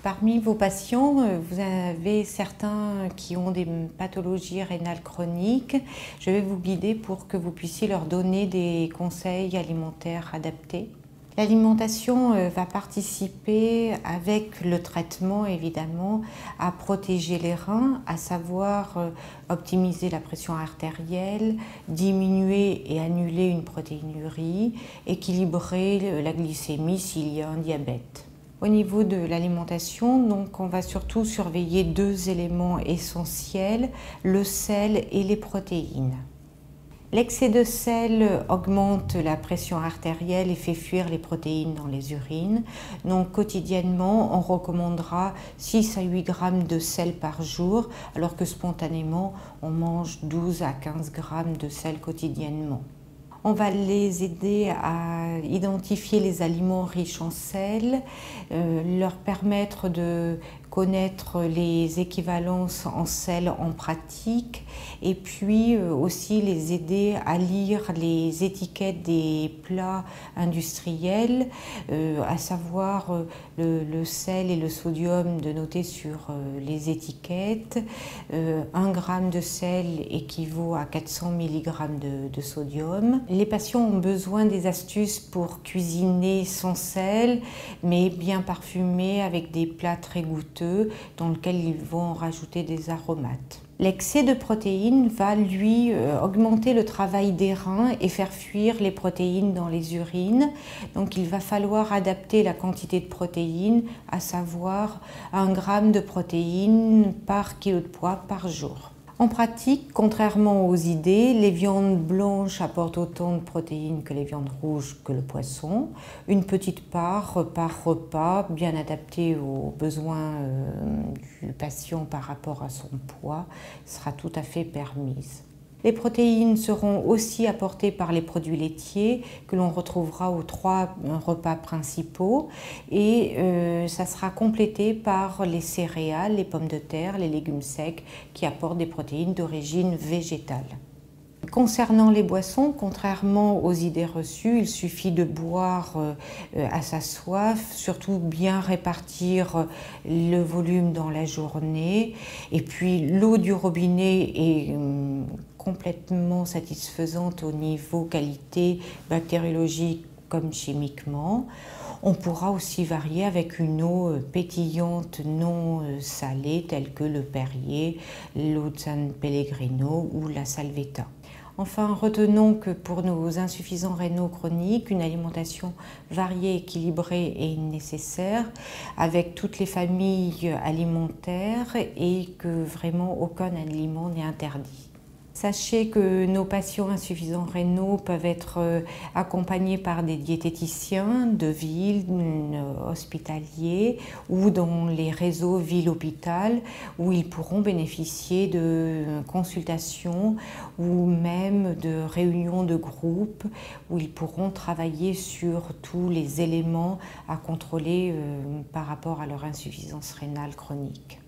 Parmi vos patients, vous avez certains qui ont des pathologies rénales chroniques. Je vais vous guider pour que vous puissiez leur donner des conseils alimentaires adaptés. L'alimentation va participer avec le traitement évidemment à protéger les reins, à savoir optimiser la pression artérielle, diminuer et annuler une protéinurie, équilibrer la glycémie s'il y a un diabète. Au niveau de l'alimentation, donc on va surtout surveiller deux éléments essentiels, le sel et les protéines. L'excès de sel augmente la pression artérielle et fait fuir les protéines dans les urines. Donc quotidiennement, on recommandera 6 à 8 grammes de sel par jour, alors que spontanément, on mange 12 à 15 grammes de sel quotidiennement. On va les aider à identifier les aliments riches en sel, leur permettre de connaître les équivalences en sel en pratique et puis aussi les aider à lire les étiquettes des plats industriels, à savoir le sel et le sodium de noter sur les étiquettes. 1 gramme de sel équivaut à 400 mg de sodium. Les patients ont besoin des astuces pour cuisiner sans sel, mais bien parfumé avec des plats très goûteux dans lesquels ils vont rajouter des aromates. L'excès de protéines va lui augmenter le travail des reins et faire fuir les protéines dans les urines. Donc il va falloir adapter la quantité de protéines, à savoir 1 gramme de protéines par kilo de poids par jour. En pratique, contrairement aux idées, les viandes blanches apportent autant de protéines que les viandes rouges que le poisson. Une petite part par repas, bien adaptée aux besoins du patient par rapport à son poids, sera tout à fait permise. Les protéines seront aussi apportées par les produits laitiers que l'on retrouvera aux 3 repas principaux et ça sera complété par les céréales, les pommes de terre, les légumes secs qui apportent des protéines d'origine végétale. Concernant les boissons, contrairement aux idées reçues, il suffit de boire à sa soif, surtout bien répartir le volume dans la journée. Et puis l'eau du robinet est complètement satisfaisante au niveau qualité bactériologique comme chimiquement. On pourra aussi varier avec une eau pétillante non salée telle que le Perrier, l'eau de San Pellegrino ou la Salvetta. Enfin, retenons que pour nos insuffisants rénaux chroniques, une alimentation variée, équilibrée est nécessaire avec toutes les familles alimentaires et que vraiment aucun aliment n'est interdit. Sachez que nos patients insuffisants rénaux peuvent être accompagnés par des diététiciens de ville, hospitaliers ou dans les réseaux ville-hôpital où ils pourront bénéficier de consultations ou même de réunions de groupe où ils pourront travailler sur tous les éléments à contrôler par rapport à leur insuffisance rénale chronique.